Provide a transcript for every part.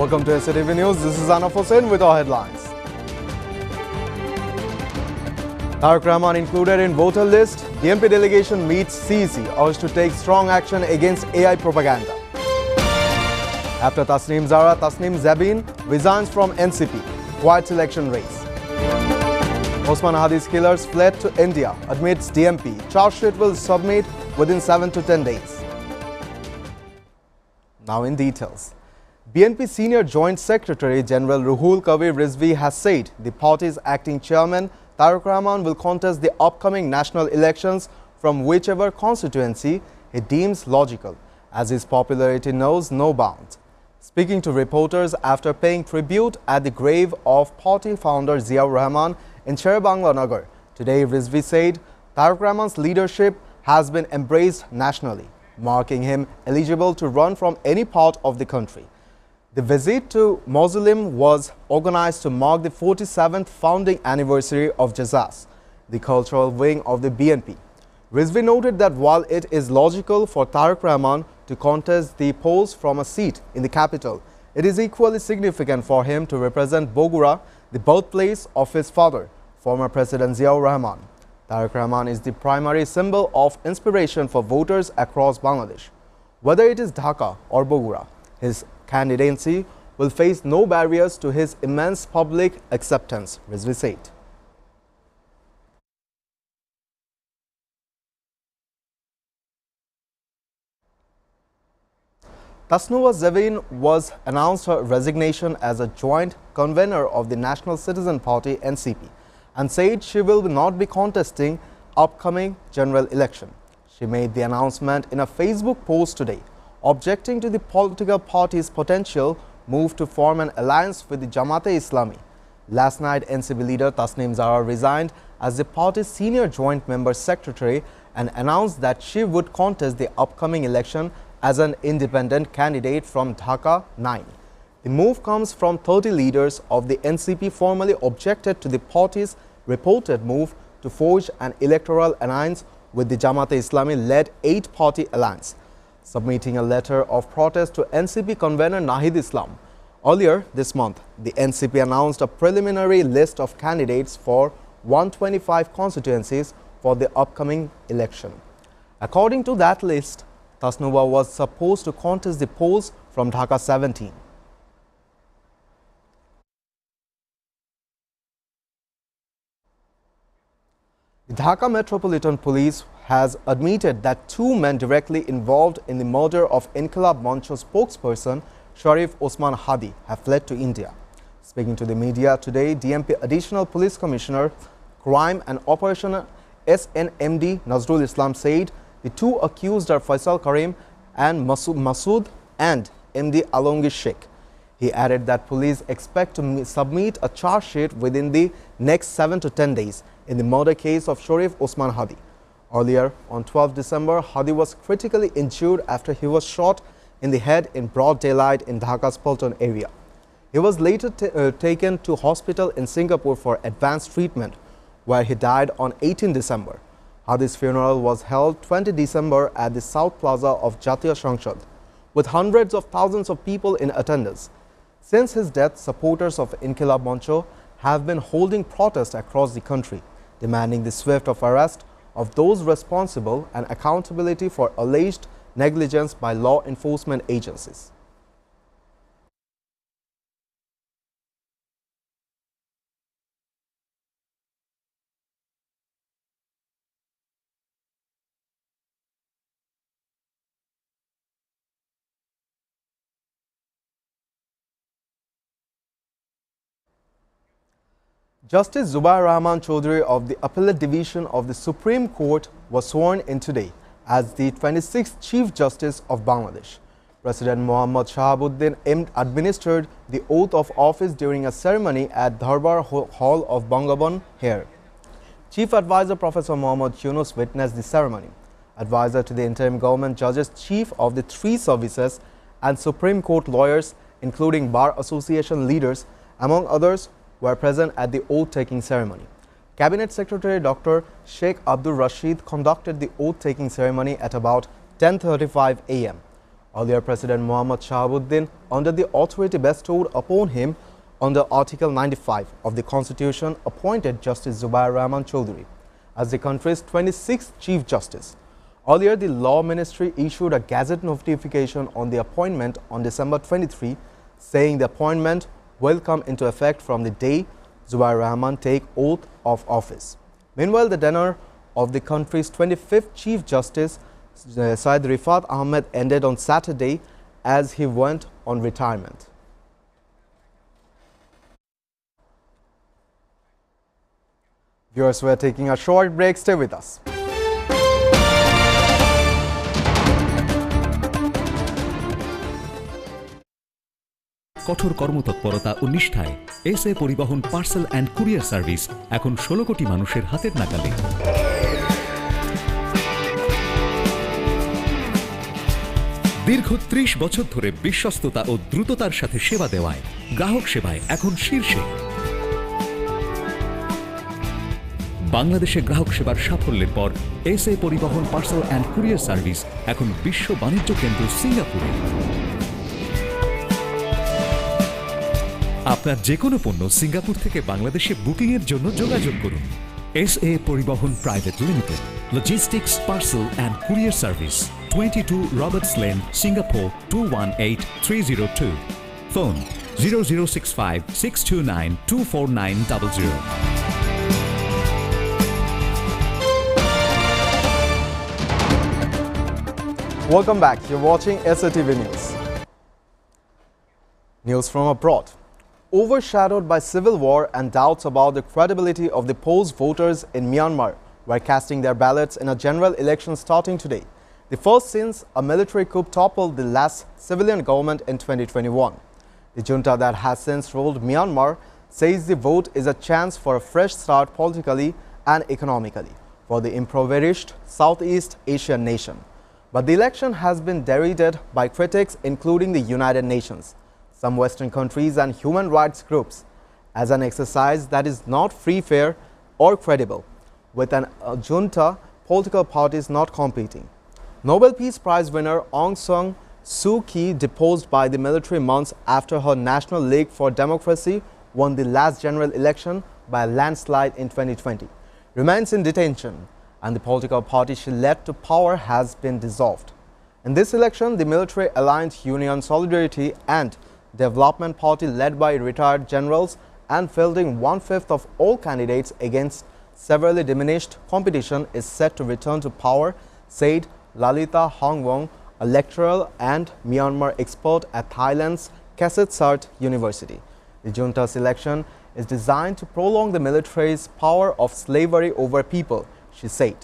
Welcome to SATV News. This is Anaf Hussain with our headlines. Tareq Rahman included in voter list. DMP delegation meets CEC, urged to take strong action against AI propaganda. After Tasneem Zara, Tasneem Zabin resigns from NCP. Quiet election race. Osman Hadi's killers fled to India, admits DMP. Charge sheet will submit within 7 to 10 days. Now in details. BNP Senior Joint Secretary General Ruhul Kabir Rizvi has said the party's acting chairman Tareq Rahman will contest the upcoming national elections from whichever constituency he deems logical, as his popularity knows no bounds. Speaking to reporters after paying tribute at the grave of party founder Ziaur Rahman in Sher-Bangla Nagar, today Rizvi said Tareq Rahman's leadership has been embraced nationally, marking him eligible to run from any part of the country. The visit to Mausoleum was organized to mark the 47th founding anniversary of Jazas, the cultural wing of the BNP. Rizvi noted that while it is logical for Tareq Rahman to contest the polls from a seat in the capital, it is equally significant for him to represent Bogura, the birthplace of his father, former President Ziaur Rahman. Tareq Rahman is the primary symbol of inspiration for voters across Bangladesh. Whether it is Dhaka or Bogura, his candidacy will face no barriers to his immense public acceptance, Rizvi said. Tasneem Zabin was announced her resignation as a joint convener of the National Citizen Party NCP and said she will not be contesting upcoming general election. She made the announcement in a Facebook post today, objecting to the political party's potential move to form an alliance with the Jamaat-e-Islami. Last night, NCP leader Tasneem Zara resigned as the party's senior joint member secretary and announced that she would contest the upcoming election as an independent candidate from Dhaka 9. The move comes from 30 leaders of the NCP formally objected to the party's reported move to forge an electoral alliance with the Jamaat-e-Islami-led 8-party alliance, submitting a letter of protest to NCP convener Nahid Islam. Earlier this month, the NCP announced a preliminary list of candidates for 125 constituencies for the upcoming election. According to that list, Tasneem was supposed to contest the polls from Dhaka 17. The Dhaka Metropolitan Police has admitted that 2 men directly involved in the murder of Inqilab Mancho spokesperson Sharif Osman Hadi have fled to India. Speaking to the media today, DMP Additional Police Commissioner, Crime and Operation SNMD Nazrul Islam said the 2 accused are Faisal Karim and Masood and MD Alongir Sheikh. He added that police expect to submit a charge sheet within the next 7 to 10 days in the murder case of Sharif Osman Hadi. Earlier, on 12 December, Hadi was critically injured after he was shot in the head in broad daylight in Dhaka's Pulton area. He was later taken to hospital in Singapore for advanced treatment, where he died on 18 December. Hadi's funeral was held 20 December at the South Plaza of Jatiya Sanshad, with hundreds of thousands of people in attendance. Since his death, supporters of Inqilab Mancho have been holding protests across the country, demanding the swift arrest of those responsible and accountability for alleged negligence by law enforcement agencies. Justice Zubair Rahman Chaudhary of the Appellate Division of the Supreme Court was sworn in today as the 26th Chief Justice of Bangladesh. President Muhammad Shahabuddin administered the oath of office during a ceremony at Darbar Hall of Bangabon here. Chief Advisor Professor Muhammad Yunus witnessed the ceremony. Advisor to the interim government judges, chief of the 3 services and Supreme Court lawyers, including Bar Association leaders, among others, were present at the oath-taking ceremony. Cabinet Secretary Dr. Sheikh Abdul Rashid conducted the oath-taking ceremony at about 10:35 a.m. Earlier, President Mohammad Shahabuddin, under the authority bestowed upon him under Article 95 of the Constitution, appointed Justice Zubair Rahman Chaudhry as the country's 26th Chief Justice. Earlier, the Law Ministry issued a Gazette notification on the appointment on December 23, saying the appointment will come into effect from the day Zubair Rahman take oath of office. Meanwhile, the tenure of the country's 25th Chief Justice, Syed Rifat Ahmed, ended on Saturday as he went on retirement. Viewers, we are taking a short break. Stay with us. কঠোর কর্মতৎপরতা ও নিষ্ঠায় SA পরিবহন parcel and courier service এখন 16 কোটি মানুষের হাতের নাগালে। দীর্ঘ 30 বছর ধরে বিশ্বস্ততা ও দ্রুততার সাথে সেবা দেওয়ায় গ্রাহক সেবায় এখন শীর্ষে। বাংলাদেশে গ্রাহক সেবার সাফল্যের পর এসএ পরিবহন পার্সেল অ্যান্ড কুরিয়ার সার্ভিস এখন বিশ্ব বাণিজ্য কেন্দ্র সিঙ্গাপুরে। আপনার যে কোনো পণ্য সিঙ্গাপুর থেকে বাংলাদেশে বুকিংয়ের জন্য যোগাযোগ করুন। এসএ পরিবহন private limited, logistics parcel and courier service, 22 Roberts lane, Singapore 218302। Phone 0065 629 24900। Welcome back. You're watching SATV News. News from abroad. Overshadowed by civil war and doubts about the credibility of the polls, voters in Myanmar were casting their ballots in a general election starting today, the first since a military coup toppled the last civilian government in 2021. The junta that has since ruled Myanmar says the vote is a chance for a fresh start politically and economically for the impoverished Southeast Asian nation. But the election has been derided by critics, including the United Nations, some Western countries and human rights groups, as an exercise that is not free, fair or credible, with an junta political parties not competing. Nobel Peace Prize winner Aung San Suu Kyi, deposed by the military months after her National League for Democracy won the last general election by a landslide in 2020, remains in detention, and the political party she led to power has been dissolved. In this election, the military aligned Union Solidarity and Development Party, led by retired generals and fielding 1/5 of all candidates against severely diminished competition, is set to return to power, said Lalita Hongwong, a lecturer and Myanmar expert at Thailand's Kasetsart University. The junta's election is designed to prolong the military's power of slavery over people, she said.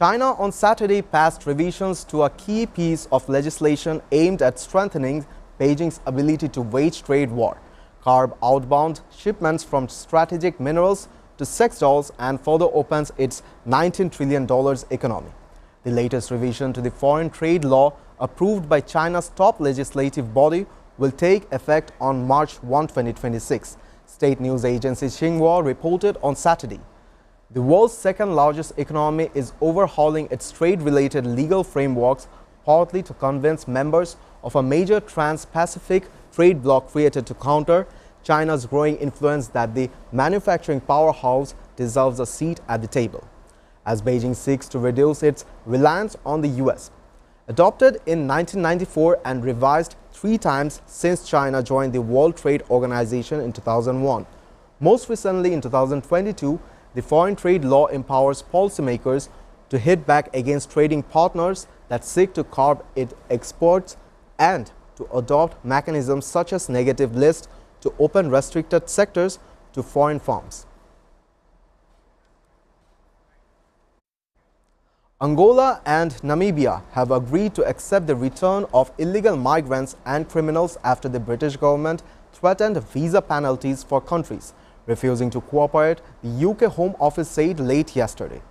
China on Saturday passed revisions to a key piece of legislation aimed at strengthening Beijing's ability to wage trade war, curb outbound shipments from strategic minerals to sex dolls, and further opens its $19 trillion economy. The latest revision to the foreign trade law, approved by China's top legislative body, will take effect on March 1, 2026, state news agency Xinhua reported on Saturday. The world's second-largest economy is overhauling its trade-related legal frameworks, partly to convince members of a major trans-Pacific trade bloc created to counter China's growing influence that the manufacturing powerhouse deserves a seat at the table, as Beijing seeks to reduce its reliance on the U.S. Adopted in 1994 and revised 3 times since China joined the World Trade Organization in 2001. Most recently, in 2022, the foreign trade law empowers policymakers to hit back against trading partners that seek to curb its exports and to adopt mechanisms such as negative list to open restricted sectors to foreign firms. Angola and Namibia have agreed to accept the return of illegal migrants and criminals after the British government threatened visa penalties for countries refusing to cooperate, the UK Home Office said late yesterday.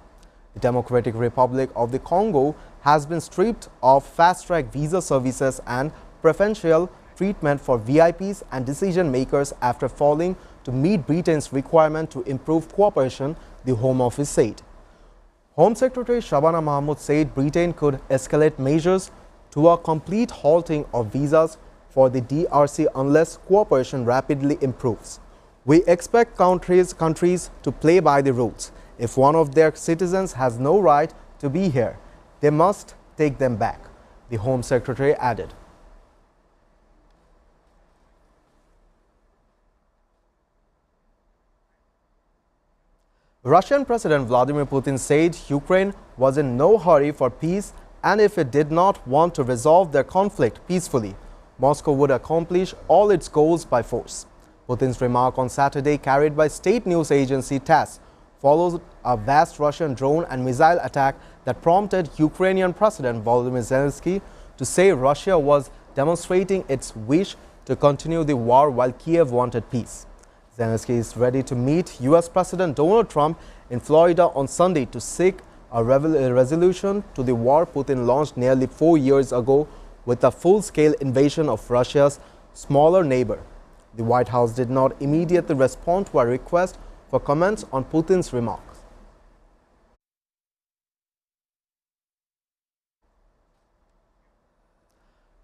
The Democratic Republic of the Congo has been stripped of fast-track visa services and preferential treatment for VIPs and decision-makers after failing to meet Britain's requirement to improve cooperation, the Home Office said. Home Secretary Shabana Mahmood said Britain could escalate measures to a complete halting of visas for the DRC unless cooperation rapidly improves. We expect countries to play by the rules. If one of their citizens has no right to be here, they must take them back, the Home Secretary added. Russian President Vladimir Putin said Ukraine was in no hurry for peace, and if it did not want to resolve their conflict peacefully, Moscow would accomplish all its goals by force. Putin's remark on Saturday, carried by state news agency TASS, follows a vast Russian drone and missile attack that prompted Ukrainian President Volodymyr Zelensky to say Russia was demonstrating its wish to continue the war while Kiev wanted peace. Zelensky is ready to meet U.S. President Donald Trump in Florida on Sunday to seek a resolution to the war Putin launched nearly 4 years ago with a full-scale invasion of Russia's smaller neighbor. The White House did not immediately respond to a request for comments on Putin's remarks.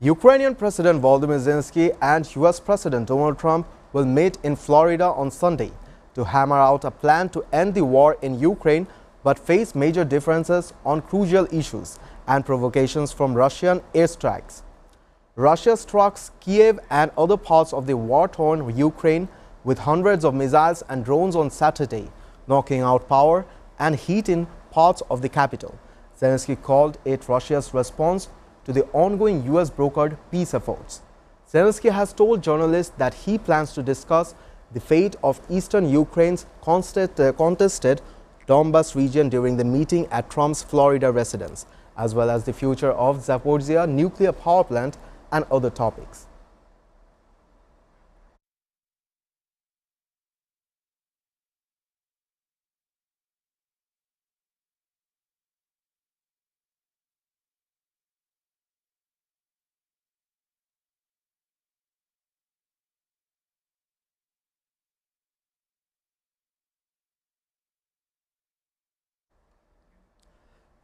Ukrainian President Volodymyr Zelensky and U.S. President Donald Trump will meet in Florida on Sunday to hammer out a plan to end the war in Ukraine, but face major differences on crucial issues and provocations from Russian airstrikes. Russia struck Kiev and other parts of the war-torn Ukraine with hundreds of missiles and drones on Saturday, knocking out power and heat in parts of the capital. Zelensky called it Russia's response to the ongoing U.S.-brokered peace efforts. Zelensky has told journalists that he plans to discuss the fate of eastern Ukraine's contested Donbas region during the meeting at Trump's Florida residence, as well as the future of Zaporizhzhia nuclear power plant and other topics.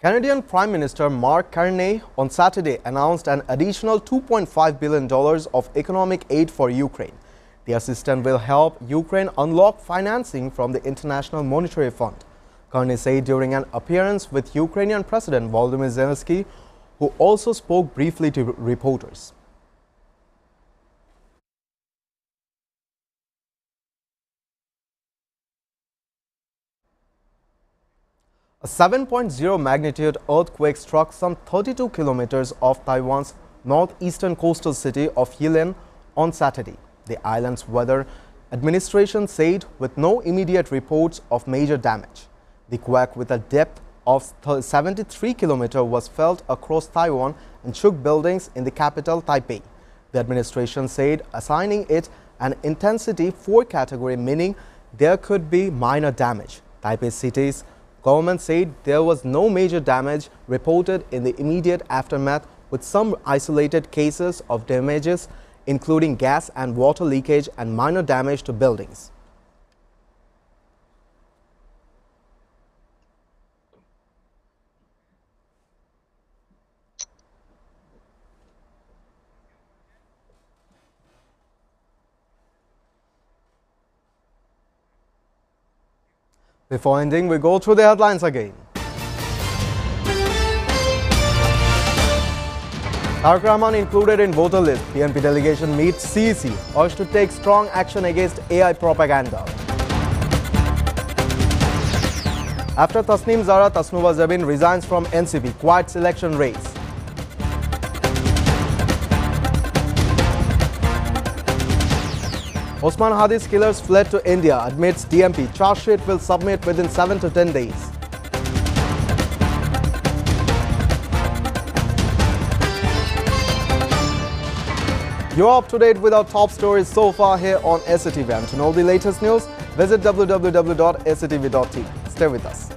Canadian Prime Minister Mark Carney on Saturday announced an additional $2.5 billion of economic aid for Ukraine. The assistance will help Ukraine unlock financing from the International Monetary Fund. Carney said during an appearance with Ukrainian President Volodymyr Zelensky, who also spoke briefly to reporters. A 7.0 magnitude earthquake struck some 32 kilometers off Taiwan's northeastern coastal city of Yilan on Saturday, the island's weather administration said, with no immediate reports of major damage. The quake, with a depth of 73 kilometers, was felt across Taiwan and shook buildings in the capital, Taipei. The administration said, assigning it an intensity 4 category, meaning there could be minor damage. Taipei city's government said there was no major damage reported in the immediate aftermath, with some isolated cases of damages, including gas and water leakage and minor damage to buildings. Before ending, we go through the headlines again. Tareq Rahman included in voter list. PNP delegation meets CEC, urged to take strong action against AI propaganda. After Tasneem Zara, Tasnuba Zebin resigns from NCP, quiets election race. Osman Hadi's killers fled to India, admits DMP. Charge sheet will submit within 7 to 10 days. You're up to date with our top stories so far here on SATV. And to know the latest news, visit www.satv.tv. Stay with us.